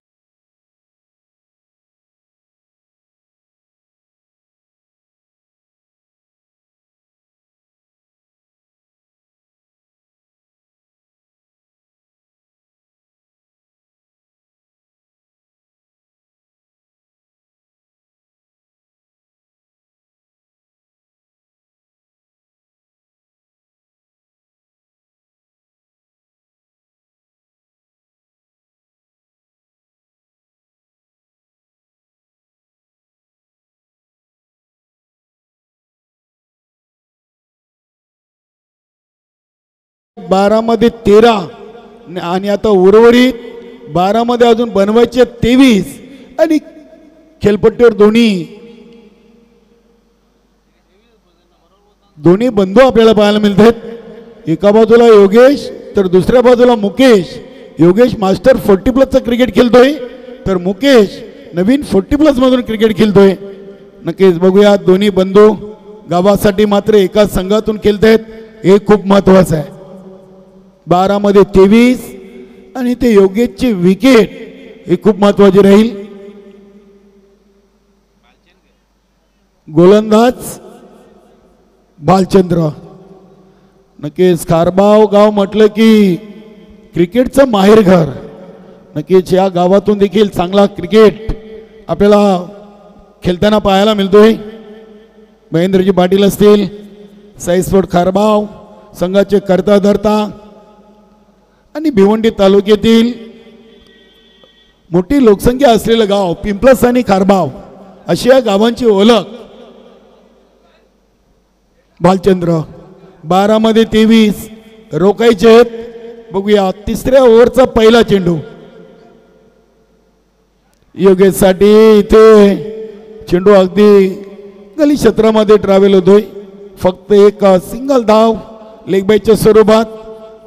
मध्ये 13 आणि आता उर्वरित 12 मध्ये अजून बनवायचे 23 आणि खेळपट्टीवर दोन्ही बंधू आपल्याला पाहायला मिळतात. एका बाजूला योगेश तर दुसऱ्या बाजूला मुकेश. योगेश मास्टर 40+ क्रिकेट खेळतोय तर मुकेश नवीन 40+ मधून क्रिकेट खेळतोय. नक्कीच बघूया दोन्ही बंधू गावासाठी मात्र एका संघातून खेळतायत, हे खूप महत्वाचं आहे. 12 मध्ये 23 आणि ते योगेशची विकेट ही खूप महत्वाची राहील. गोलंदाज भालचंद्र. नक्कीच खारबाव गाव म्हटलं की क्रिकेटचं माहेरघर. नक्कीच या गावातून देखील चांगला क्रिकेट आपल्याला खेळताना पाहायला मिळतोय. महेंद्रजी पाटील असतील, साई स्पोर्ट खारबाव संघाचे कर्ता धर्ता आणि भिवंडी तालुक्यातील मोठी लोकसंख्या असलेलं गाव पिंपळस आणि खारबाव अशी या गावांची ओळख. भालचंद्र 12 मध्ये 23 रोखायचे आहेत. बघूया तिसऱ्या ओव्हरचा पहिला चेंडू योगेशसाठी. इथे चेंडू अगदी गली क्षेत्रामध्ये ट्रॅव्हल होतोय. फक्त एक सिंगल धाव लेग बायच्या स्वरूपात.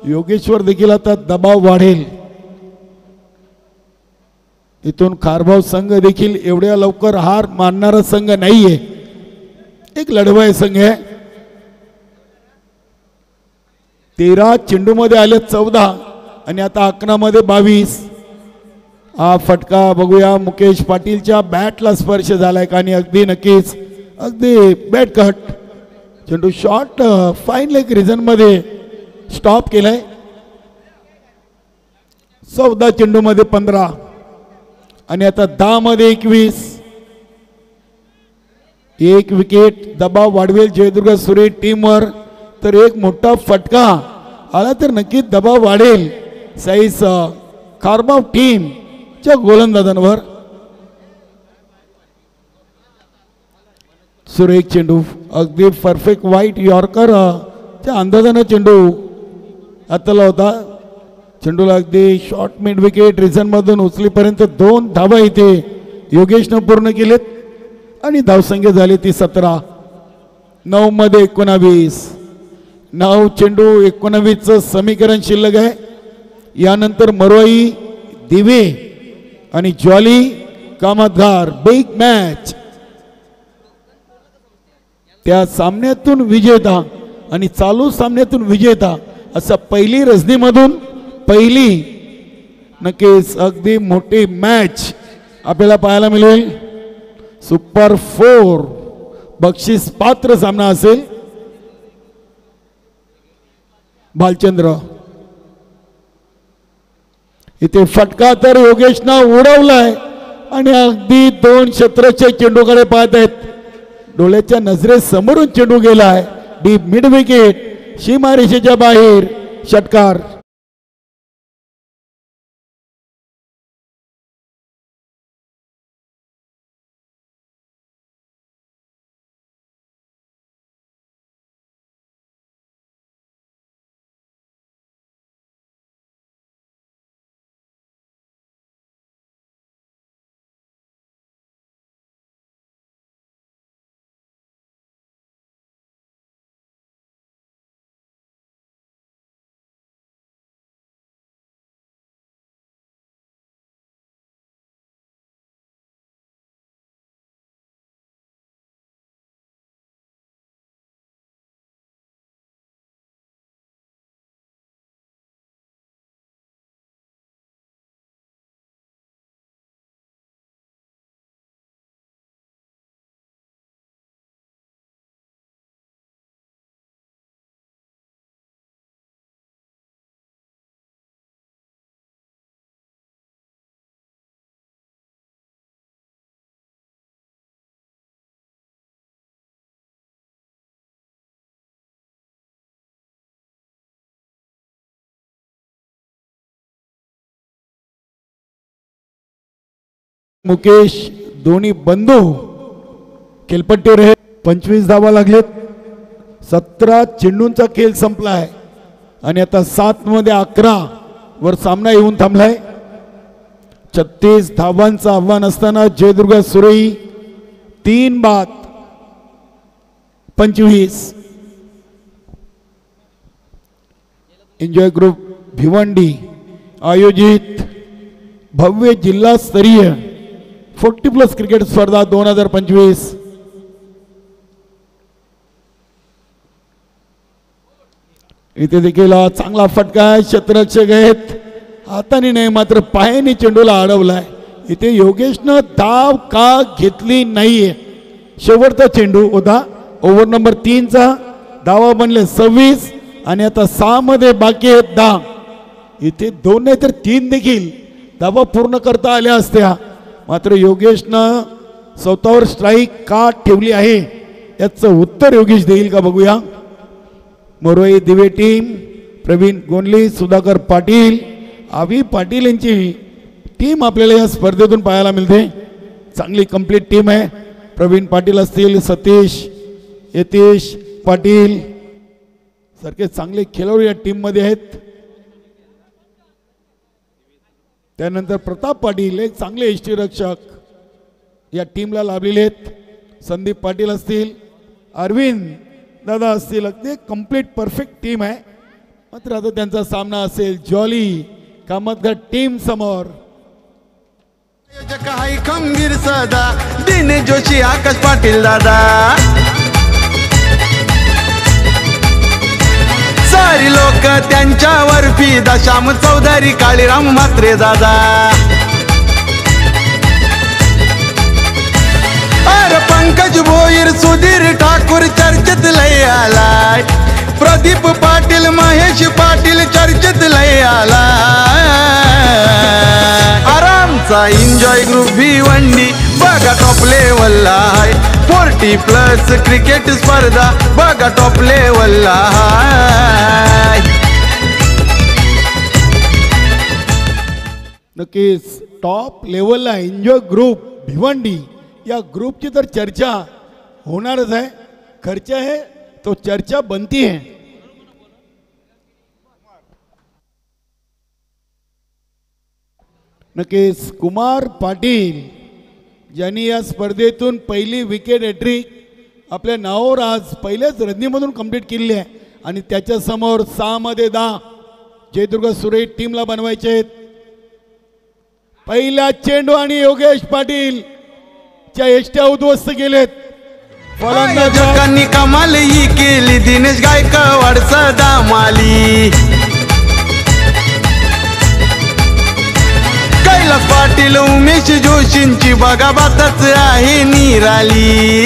योगेश्वर देखील आता दबाव वाढेल. इथून खारबाव संघ देखील एवढ्या लवकर हार मानणारा संघ नाहीये, एक लढवाय संघ आहे. 13 चेंडू मध्ये आले 14 आणि आता 11 मध्ये 22. हा फटका बघूया मुकेश पाटीलच्या बॅटला स्पर्श झालाय का आणि अगदी नक्कीच अगदी बॅट कट. चेंडू शॉर्ट फाईन लेग रिजन मध्ये स्टॉप केलाय. 14 चेंडू मध्ये 15 आणि आता 10 मध्ये 21. एक विकेट दबाव वाढवेल जयदुर्गा सुरे टीमवर. तर एक मोठा फटका आला तर नक्कीच दबाव वाढेल साईस खारबाव टीमच्या गोलंदाजांवर. सुरेख चेंडू अगदी परफेक्ट वाईट यॉर्कर च्या अंदाजानं चेंडू हाताला होता. चेंडूला अगदी शॉर्ट मिड विकेट रिझन मधून उचलीपर्यंत 2 धावा इथे योगेशनं पूर्ण केलेत आणि धावसंख्या झाली ती 17. 9 मध्ये 19. 9 चेंडू 19चं समीकरण शिल्लक आहे. यानंतर मरोई दिवे आणि ज्वाली कामतगार बिग मॅच. त्या सामन्यातून विजेता आणि चालू सामन्यातून विजेता असं पहिली रजनीमधून पहिली नक्कीच अगदी मोठी मॅच आपल्याला पाहायला मिळेल. सुपर 4 बक्षीस पात्र सामना असेल. भालचंद्र इथे फटका तर योगेशनं उडवलाय आणि अगदी 2 क्षेत्रचे चेंडूकडे पाहत आहेत. डोळ्याच्या नजरेसमोरून चेंडू गेलाय डीप मिड विकेट सीमारेषेच्या बाहेर. षटकार. मुकेश दोन्ही बंधू खेळपट्टीवर आहे. 25 धावा लागलेत. 17 चेंडूंचा खेळ संपलाय आणि आता 7 मध्ये 11 वर सामना येऊन थांबलाय. 36 धावांचं आव्हान असताना जयदुर्ग सुरई 3 बाद 25. एन्जॉय ग्रुप भिवंडी आयोजित भव्य जिल्हास्तरीय 40+ क्रिकेट स्पर्धा 2025. इथे देखील चांगला फटका आहे. क्षेत्ररक्षक आहेत, हाताने नाही मात्र पायाने चेंडूला अडवलाय. इथे योगेशनं धाव का घेतली नाहीये. शेवटचा चेंडू होता ओव्हर नंबर 3चा. धावा बनले 26 आणि आता 6 मध्ये बाकी आहेत 10. इथे 2 नाही तर 3 देखील धावा पूर्ण करता आल्या असत्या, मात्र योगेशनं स्वतःवर स्ट्राईक का ठेवली आहे याचं उत्तर योगेश देईल का बघूया. मोरई दिवे टीम, प्रवीण गोंडली, सुधाकर पाटील, आवी पाटील यांची टीम आपल्याला या स्पर्धेतून पाहायला मिळते. चांगली कंप्लीट टीम आहे. प्रवीण पाटील असतील, सतीश यतीश पाटील सारखे चांगले खेळाडू या टीम मध्ये आहेत. त्यानंतर प्रताप पाटील एक चांगले यष्टीरक्षक या टीमला लाभलेले आहेत. संदीप पाटील असतील, अरविंद दादा असतील, अगदी कंप्लीट परफेक्ट टीम आहे. मात्र आता त्यांचा सामना असेल जॉली कामतघर टीम समोर. आयोजक हाय खंबीर सदा, दिनेश जोशी, आकाश पाटील दादा. सारी लोक त्यांच्यावर फिदा, श्याम चौधरी, काळीराम म्हात्रे दादा. अरे पंकज भोईर, सुधीर ठाकूर चर्चेत लय आलाय. प्रदीप पाटील, महेश पाटील चर्चेत लय आलाय. आरामचा एन्जॉय ग्रुप भिवंडी बघा टॉप लेवलला आहे. 40+ क्रिकेट स्पर्धा बघा टॉप लेवलला आहे. नक्कीच टॉप लेवलला एन्जॉय ग्रुप भिवंडी या ग्रुपची तर चर्चा होणारच आहे. खर्च आहे तो चर्चा बनती है. नक्कीच कुमार पाटील ज्यांनी या स्पर्धेतून पहिली विकेट हॅट्रिक आपल्या नावावर आज पहिल्याच रणनीमधून कंप्लीट केलेली आहे. आणि त्याच्या समोर 6 मध्ये 10 जयदुर्ग सुरई टीमला बनवायचे आहेत. पहिला चेंडू आणि योगेश पाटील च्या एष्ट्या उद्ध्वस्त केलेत. आयोजकांनी कमाल ही केली, दिनेश गायकवाड सदा माली. कैलास पाटील, उमेश जोशींची बघा बातच आहे निराली.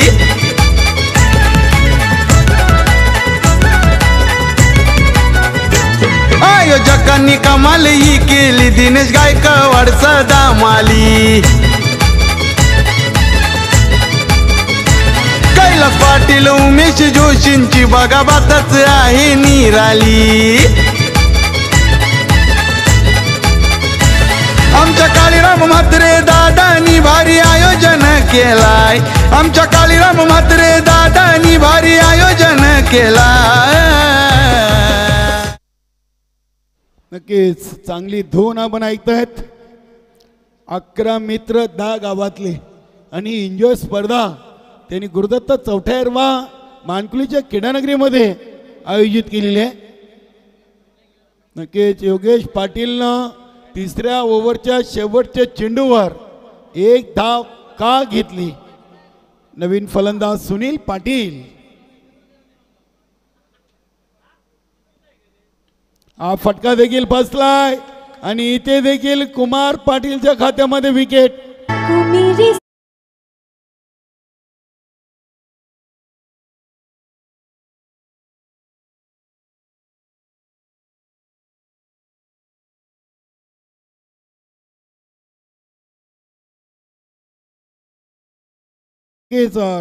आयोजकांनी कमाल ही केली, दिनेश गायकवाड सदा माली. कैलास पाटील, उमेश जोशींची बघा बातच आहे निराली. आमच्या काळीराम म्हात्रे दादानी भारी आयोजन केलाय. आमच्या काळीराम म्हात्रे दादानी भारी आयोजन केलाय. नक्कीच चांगली धून आपण ऐकतायत. 11 मित्र 10 गावातले आणि एन्जॉय स्पर्धा त्यांनी गुरुदत्त चौथ्यारवा मानकुलीच्या क्रीडानगरीमध्ये आयोजित केलेली आहे. नक्कीच योगेश पाटीलनं 3ऱ्या ओव्हरच्या शेवटच्या चेंडूवर 1 धाव का घेतली. नवीन फलंदाज सुनील पाटील. हा फटका देखील फसलाय आणि इथे देखील कुमार पाटीलच्या खात्यामध्ये विकेट.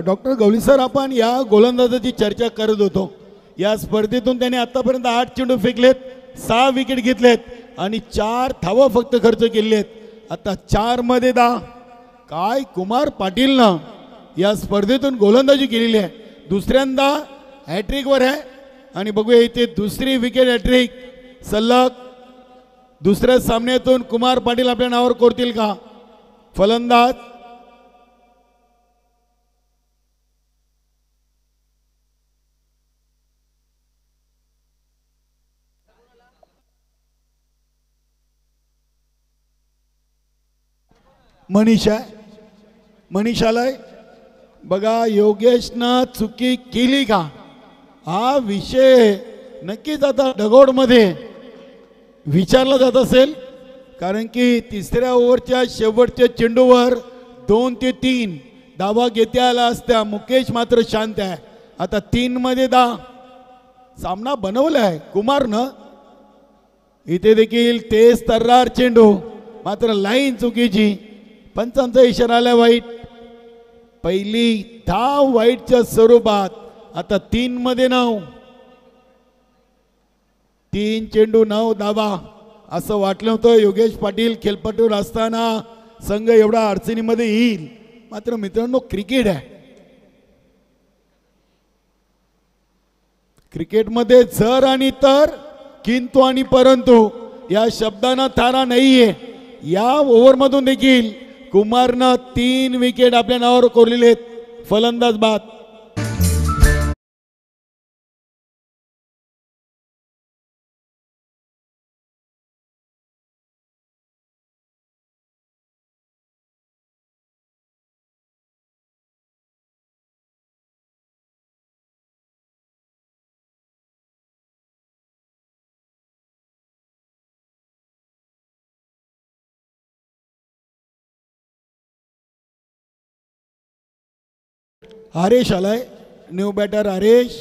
डॉक्टर गवली सर, आपण या गोलंदाजाची चर्चा करत होतो. या स्पर्धेतून त्याने आतापर्यंत 8 चेंडू फेकलेत, 6 विकेट घेतलेत आणि 4 धावा फक्त खर्च केलेत. आता 4 मध्ये 10 काय कुमार पाटीलनं या स्पर्धेतून गोलंदाजी केलेली आहे. दुसऱ्यांदा हॅट्रिकवर आहे आणि बघूया इथे दुसरी विकेट हॅट्रिक सलग दुसऱ्या सामन्यातून कुमार पाटील आपल्या नावावर कोरतील का. फलंदाज मनीषाला बघा योगेशनं चुकी केली का हा विषय नक्कीच आता डगोडमध्ये विचारला जात असेल. कारण की तिसऱ्या ओव्हरच्या शेवटच्या चेंडूवर 2 ते 3 धावा घेता आला असत्या. मुकेश मात्र शांत आहे. आता 3 मध्ये सामना बनवला आहे कुमारनं. इथे देखील तेज तर्रार चेंडू मात्र लाईन चुकीची. पंचांचा इशारा आला वाईट. पहिली धाव वाईटच्या स्वरूपात. आता 3 मध्ये 9. 3 चेंडू 9 धावा असं वाटलं होतं. योगेश पाटील खेळपट्टीवर असताना संघ एवढा अडचणीमध्ये येईल. मात्र मित्रांनो क्रिकेट आहे. क्रिकेटमध्ये जर आणि तर किंतु आणि परंतु या शब्दांना थारा नाहीये. या ओव्हरमधून देखील कुमारनं 3 विकेट आपल्या नावावर कोरलेले आहेत. फलंदाज बाद. हरेश आलाय. New batter Haresh.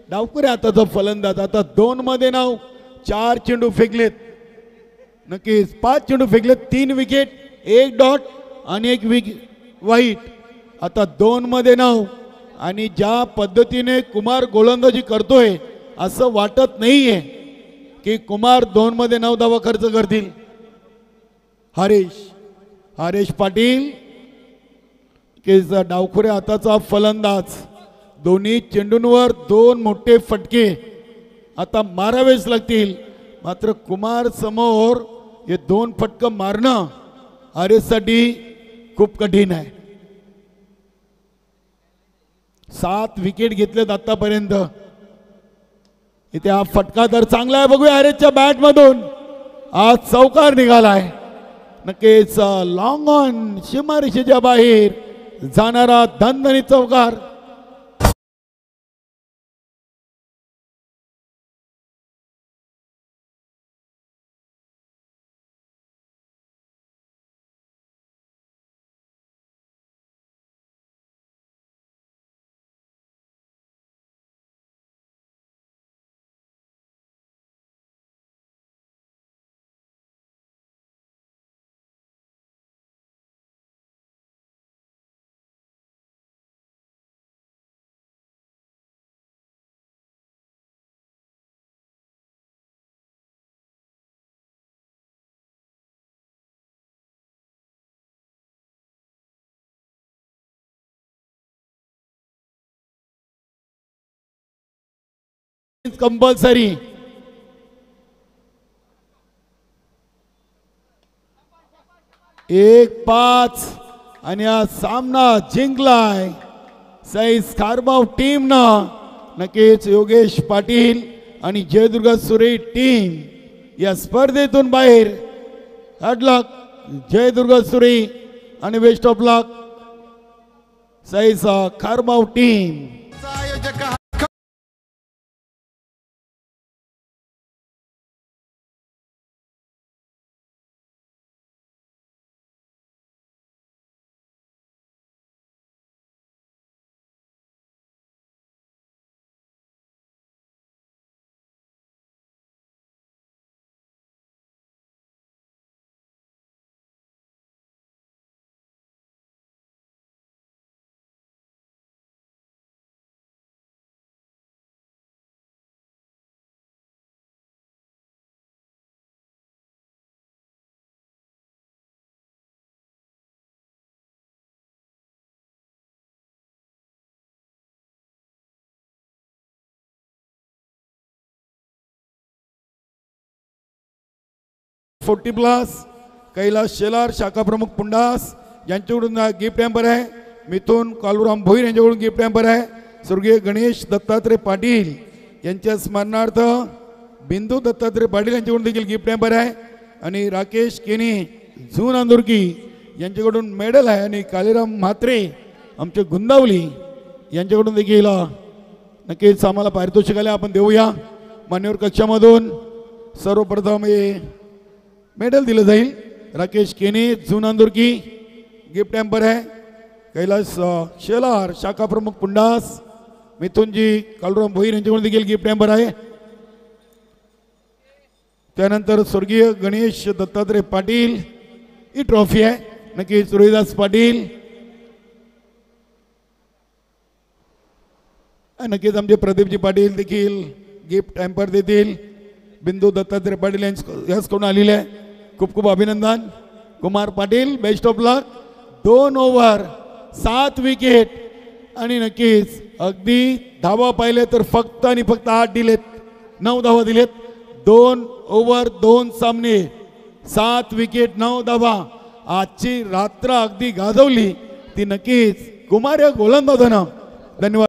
डावकुरे आताचा फलंदाज. आता 2 मध्ये 9. 4 चेंडू फेकलेत. नक्कीच 5 चेंडू फेकलेत. 3 विकेट 1 डॉट आणि 1 वाईट. आता 2 मध्ये 9 आणि ज्या पद्धतीने कुमार गोलंदाजी करतोय असं वाटत नाहीये की कुमार 2 मध्ये 9 धावा खर्च करतील. हरेश पाटील केचा डावखुऱ्या हाताचा फलंदाज. दोन्ही चेंडूंवर 2 मोठे फटके आता मारावेच लागतील. मात्र कुमार समोर हे 2 फटकं मारणं हरेशसाठी खूप कठीण आहे. 7 विकेट घेतलेत आतापर्यंत. इथे हा फटका तर चांगला आहे. बघूया हरेशच्या बॅट मधून आज चौकार निघालाय. नक्कीच लॉंग ऑन सीमारेषेच्या बाहेर जाणारा दणदणीत चौकार. कंपल्सरी. एक 5 आणि हा सामना जिंकलाय साई स्कार्बाव टीम ना. नक्कीच योगेश पाटील आणि जयदुर्गा सुरे टीम या स्पर्धेतून बाहेर. हार्ड लक जयदुर्गा सुरे आणि बेस्ट ऑफ लक साई स्कार्बाव टीम. 40+ कैलास शेलार शाखा प्रमुख पुंडास यांच्याकडून गिफ्ट हॅम्पर आहे. मिथून कालूराम भोईर यांच्याकडून गिफ्ट हॅम्पर आहे. स्वर्गीय गणेश दत्तात्रय पाटील यांच्या स्मरणार्थ बिंदू दत्तात्रय पाटील यांच्याकडून देखील गिफ्ट हॅम्पर आहे. आणि राकेश केनी झून अंदुरकी यांच्याकडून मेडल आहे. आणि कालीराम म्हात्रे आमचे गुंदावली यांच्याकडून देखील नक्कीच आम्हाला पारितोषिक आले, आपण देऊया. मान्यवर कक्षामधून सर्वप्रथम हे मेडल दिलं जाईल. राकेश केनी झून अंदुरकी गिफ्ट हॅम्पर आहे. कैलास शेलार शाखा प्रमुख पुंडास मिथुनजी कालूराम भोईर यांच्याकडून देखील गिफ्ट हॅम्पर आहे. त्यानंतर स्वर्गीय गणेश दत्तात्रय पाटील ही ट्रॉफी आहे. नक्कीच रोहिदास पाटील नक्कीच आमचे प्रदीपजी पाटील देखील गिफ्ट हॅम्पर देतील. बिंदू दत्तात्रय पाटील यांच्याकडून आलेले आहे. खूप खूप अभिनंदन. Kumar Patil best of luck. 2 over 7 wicket आणि नक्कीच अगदी धावा पाहिले तर फक्त आणि फक्त 8 दिलेत, 9 धावा दिलेत. 2 ओव्हर 2 सामने 7 विकेट 9 धावा. आजची रात्र अगदी गाजवली ती नक्कीच कुमार या गोलंदाजानं. धन्यवाद.